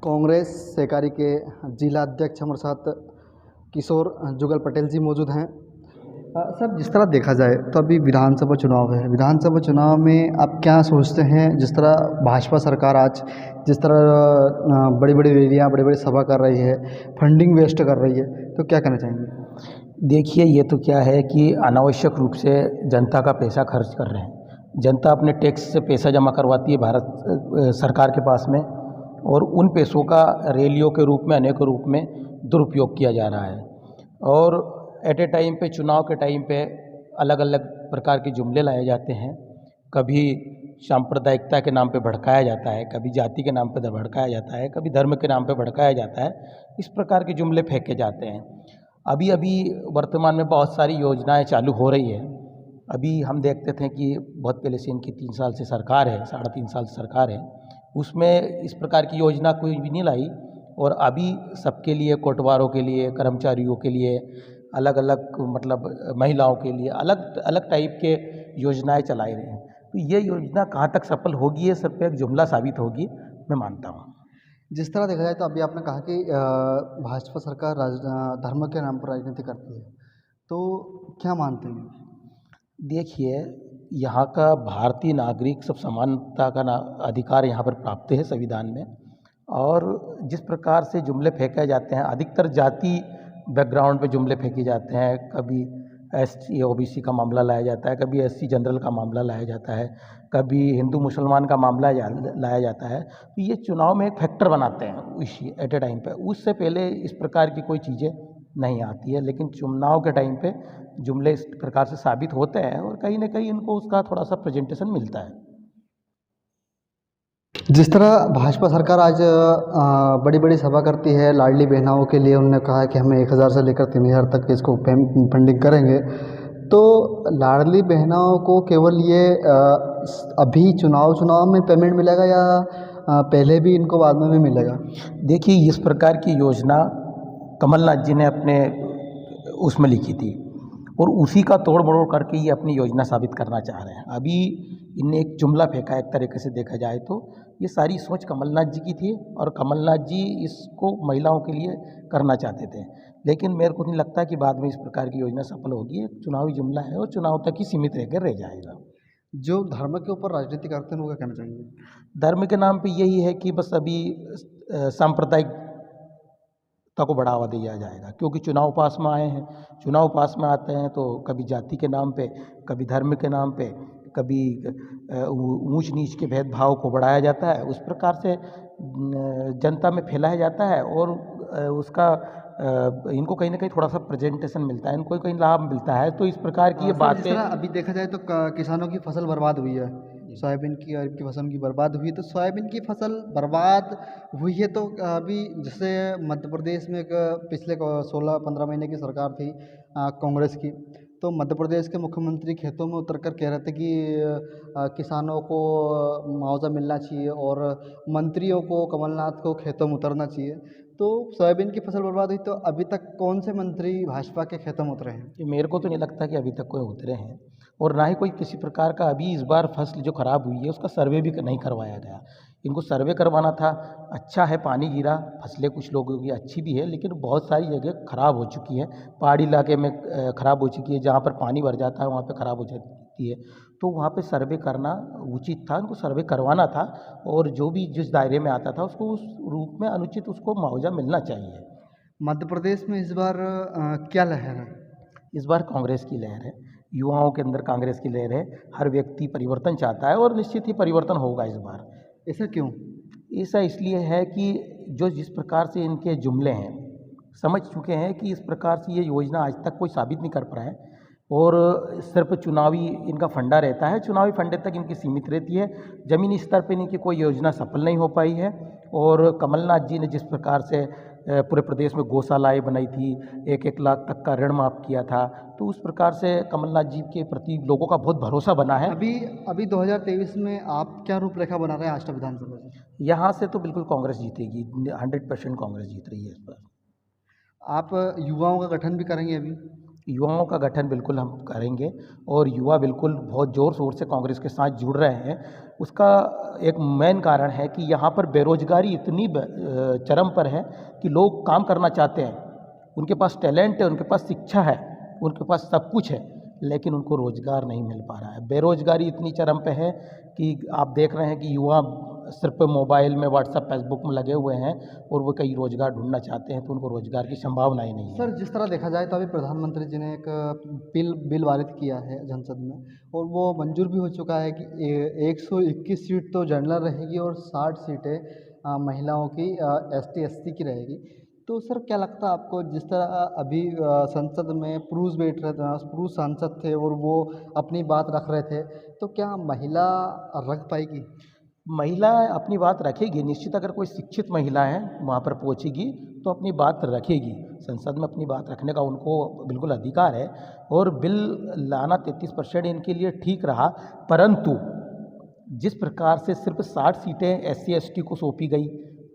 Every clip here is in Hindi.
कांग्रेस सहकारी के जिला अध्यक्ष हमारे साथ किशोर जुगल पटेल जी मौजूद हैं। सर, जिस तरह देखा जाए तो अभी विधानसभा चुनाव है। विधानसभा चुनाव में आप क्या सोचते हैं? जिस तरह भाजपा सरकार आज जिस तरह बड़ी बड़ी रैलियाँ, बड़ी बड़ी सभा कर रही है, फंडिंग वेस्ट कर रही है, तो क्या कहना चाहेंगे? देखिए, ये तो क्या है कि अनावश्यक रूप से जनता का पैसा खर्च कर रहे हैं। जनता अपने टैक्स से पैसा जमा करवाती है भारत सरकार के पास में, और उन पैसों का रैलियों के रूप में, अनेकों रूप में दुरुपयोग किया जा रहा है। और एट ए टाइम पे, चुनाव के टाइम पे अलग अलग प्रकार के जुमले लाए जाते हैं। कभी सांप्रदायिकता के नाम पे भड़काया जाता है, कभी जाति के नाम पे भड़काया जाता है, कभी धर्म के नाम पे भड़काया जाता है। इस प्रकार के जुमले फेंके जाते हैं। अभी अभी वर्तमान में बहुत सारी योजनाएं चालू हो रही है। अभी हम देखते थे कि बहुत पहले से इनकी 3 साल से सरकार है, 3.5 साल से सरकार है, उसमें इस प्रकार की योजना कोई भी नहीं लाई। और अभी सबके लिए, कोटवारों के लिए, कर्मचारियों के लिए, अलग अलग मतलब महिलाओं के लिए अलग अलग टाइप के योजनाएं चलाई रहे हैं। तो ये योजना कहाँ तक सफल होगी, ये सब पे एक जुमला साबित होगी, मैं मानता हूँ। जिस तरह देखा जाए तो अभी आपने कहा कि भाजपा सरकार धर्म के नाम पर राजनीति करती है, तो क्या मानते हैं? देखिए, यहाँ का भारतीय नागरिक सब समानता का अधिकार यहाँ पर प्राप्त है संविधान में। और जिस प्रकार से जुमले फेंके जाते हैं, अधिकतर जाति बैकग्राउंड पे जुमले फेंके जाते हैं। कभी एसटी ओबीसी का मामला लाया जाता है, कभी एससी जनरल का मामला लाया जाता है, कभी हिंदू मुसलमान का मामला लाया जाता है। तो ये चुनाव में एक फैक्टर बनाते हैं उस एट ए टाइम पे। उससे पहले इस प्रकार की कोई चीज़ें नहीं आती है, लेकिन चुनाव के टाइम पे जुमले इस प्रकार से साबित होते हैं, और कहीं ना कहीं इनको उसका थोड़ा सा प्रेजेंटेशन मिलता है। जिस तरह भाजपा सरकार आज बड़ी बड़ी सभा करती है लाडली बहनाओं के लिए, उन्होंने कहा है कि हमें 1,000 से लेकर 3,000 तक इसको फंडिंग करेंगे, तो लाडली बहनाओं को केवल ये अभी चुनाव में पेमेंट मिलेगा या पहले भी इनको बाद में भी मिलेगा? देखिए, इस प्रकार की योजना कमलनाथ जी ने अपने उसमें लिखी थी, और उसी का तोड़ मरोड़ करके ये अपनी योजना साबित करना चाह रहे हैं। अभी इनने एक जुमला फेंका, एक तरीके से देखा जाए तो ये सारी सोच कमलनाथ जी की थी, और कमलनाथ जी इसको महिलाओं के लिए करना चाहते थे। लेकिन मेरे को नहीं लगता कि बाद में इस प्रकार की योजना सफल होगी। एक चुनावी जुमला है, और चुनाव तक ही सीमित रहकर रह जाएगा। जो धर्म के ऊपर राजनीति करते हैं, वो क्या कहना चाहेंगे? धर्म के नाम पे यही है कि बस अभी सांप्रदायिक को बढ़ावा दिया जाएगा, क्योंकि चुनाव पास में आए हैं। चुनाव पास में आते हैं तो कभी जाति के नाम पे, कभी धर्म के नाम पे, कभी ऊंच नीच के भेदभाव को बढ़ाया जाता है। उस प्रकार से जनता में फैलाया जाता है, और उसका इनको कहीं ना कहीं थोड़ा सा प्रेजेंटेशन मिलता है, इनको कहीं लाभ मिलता है। तो इस प्रकार की ये जिस बातें। तरह अभी देखा जाए तो किसानों की फसल बर्बाद हुई है, सोयाबीन की और की फसल की बर्बाद हुई है, तो सोयाबीन की फसल बर्बाद हुई है, तो अभी जैसे मध्य प्रदेश में एक पिछले 16-15 महीने की सरकार थी कांग्रेस की, तो मध्य प्रदेश के मुख्यमंत्री खेतों में उतर कर कह रहे थे कि किसानों को मुआवजा मिलना चाहिए, और मंत्रियों को, कमलनाथ को खेतों में उतरना चाहिए। तो सोयाबीन की फसल बर्बाद हुई, तो अभी तक कौन से मंत्री भाजपा के खेतों में उतरे हैं? कि मेरे को तो नहीं लगता कि अभी तक कोई उतरे हैं, और ना ही कोई किसी प्रकार का अभी इस बार फसल जो खराब हुई है उसका सर्वे भी नहीं करवाया गया। इनको सर्वे करवाना था। अच्छा है, पानी गिरा, फसलें कुछ लोगों की अच्छी भी है, लेकिन बहुत सारी जगह खराब हो चुकी है। पहाड़ी इलाके में खराब हो चुकी है, जहाँ पर पानी भर जाता है वहाँ पे खराब हो जाती है। तो वहाँ पे सर्वे करना उचित था, उनको सर्वे करवाना था, और जो भी जिस दायरे में आता था उसको उस रूप में अनुचित उसको मुआवजा मिलना चाहिए। मध्य प्रदेश में इस बार क्या लहर है? इस बार कांग्रेस की लहर है, युवाओं के अंदर कांग्रेस की लहर है। हर व्यक्ति परिवर्तन चाहता है, और निश्चित ही परिवर्तन होगा इस बार। ऐसा क्यों? ऐसा इसलिए है कि जो जिस प्रकार से इनके जुमले हैं, समझ चुके हैं कि इस प्रकार से ये योजना आज तक कोई साबित नहीं कर पाया है, और सिर्फ चुनावी इनका फंडा रहता है। चुनावी फंडे तक इनकी सीमित रहती है। ज़मीनी स्तर पर इनकी कोई योजना सफल नहीं हो पाई है। और कमलनाथ जी ने जिस प्रकार से पूरे प्रदेश में गौशालाएँ बनाई थी, 1-1 लाख तक का ऋण माफ़ किया था, तो उस प्रकार से कमलनाथ जी के प्रति लोगों का बहुत भरोसा बना है। अभी अभी 2023 में आप क्या रूपरेखा बना रहे हैं आष्टा विधानसभा से? यहाँ से तो बिल्कुल कांग्रेस जीतेगी, 100% कांग्रेस जीत रही है इस बार। आप युवाओं का गठन भी करेंगे अभी? युवाओं का गठन बिल्कुल हम करेंगे और युवा बिल्कुल बहुत ज़ोर शोर से कांग्रेस के साथ जुड़ रहे हैं। उसका एक मेन कारण है कि यहाँ पर बेरोजगारी इतनी चरम पर है कि लोग काम करना चाहते हैं, उनके पास टैलेंट है, उनके पास शिक्षा है, उनके पास सब कुछ है, लेकिन उनको रोजगार नहीं मिल पा रहा है। बेरोजगारी इतनी चरम पे है कि आप देख रहे हैं कि युवा सिर्फ मोबाइल में, व्हाट्सएप, फेसबुक में लगे हुए हैं और वो कहीं रोजगार ढूंढना चाहते हैं तो उनको रोजगार की संभावना ही नहीं है। सर, जिस तरह देखा जाए तो अभी प्रधानमंत्री जी ने एक बिल बिल पारित किया है संसद में, और वो मंजूर भी हो चुका है कि 121 सीट तो जनरल रहेगी और 60 सीटें महिलाओं की, एसटी एससी की रहेगी। तो सर, क्या लगता है आपको, जिस तरह अभी संसद में पुरुष बैठ रहे थे, पुरुष सांसद थे और वो अपनी बात रख रहे थे, तो क्या महिला रख पाएगी? महिला अपनी बात रखेगी निश्चित। अगर कोई शिक्षित महिला है वहाँ पर पहुँचेगी तो अपनी बात रखेगी। संसद में अपनी बात रखने का उनको बिल्कुल अधिकार है और बिल लाना 33% इनके लिए ठीक रहा। परंतु जिस प्रकार से सिर्फ 60 सीटें एससी एसटी को सौंपी गई,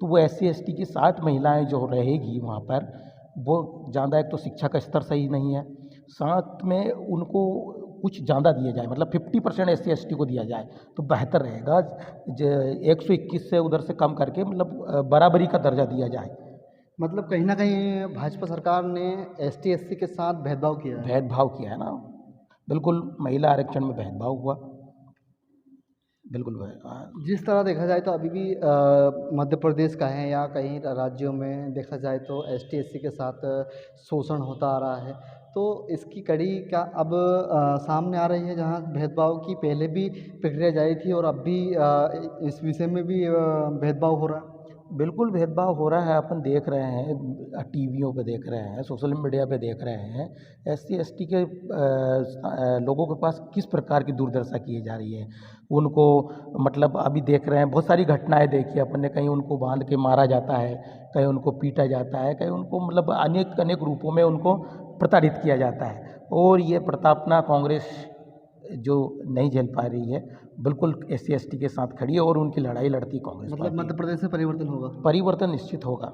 तो वो एससी एसटी की 60 महिलाएं जो रहेगी वहाँ पर, वो ज़्यादा, एक तो शिक्षा का स्तर सही नहीं है, साथ में उनको कुछ ज़्यादा दिया जाए, मतलब 50% एससी एसटी को दिया जाए तो बेहतर रहेगा। 121 से उधर से कम करके मतलब बराबरी का दर्जा दिया जाए। मतलब कहीं न कहीं भाजपा सरकार ने एसटी एससी के साथ भेदभाव किया है। भेदभाव किया है ना, बिल्कुल महिला आरक्षण में भेदभाव हुआ, बिल्कुल जिस तरह देखा जाए तो अभी भी मध्य प्रदेश का है या कई राज्यों में देखा जाए तो एसटी एससी के साथ शोषण होता आ रहा है। तो इसकी कड़ी क्या अब सामने आ रही है, जहाँ भेदभाव की पहले भी प्रक्रिया जारी थी और अब भी इस विषय में भी भेदभाव हो रहा है? बिल्कुल भेदभाव हो रहा है। अपन देख रहे हैं, टीवियों पे देख रहे हैं, सोशल मीडिया पे देख रहे हैं, एससी एसटी के लोगों के पास किस प्रकार की दुर्दशा की जा रही है उनको। मतलब अभी देख रहे हैं बहुत सारी घटनाएं देखी अपन ने, कहीं उनको बांध के मारा जाता है, कहीं उनको पीटा जाता है, कहीं उनको मतलब अनेक अनेक रूपों में उनको प्रताड़ित किया जाता है। और ये प्रताड़ना कांग्रेस जो नहीं झेल पा रही है, बिल्कुल एससी एसटी के साथ खड़ी है और उनकी लड़ाई लड़ती कांग्रेस मतलब पार्टी। मध्य प्रदेश में परिवर्तन होगा? परिवर्तन निश्चित होगा।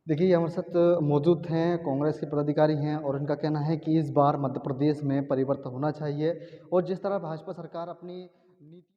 देखिए, ये हमारे साथ मौजूद हैं, कांग्रेस के पदाधिकारी हैं, और इनका कहना है कि इस बार मध्य प्रदेश में परिवर्तन होना चाहिए, और जिस तरह भाजपा सरकार अपनी नीति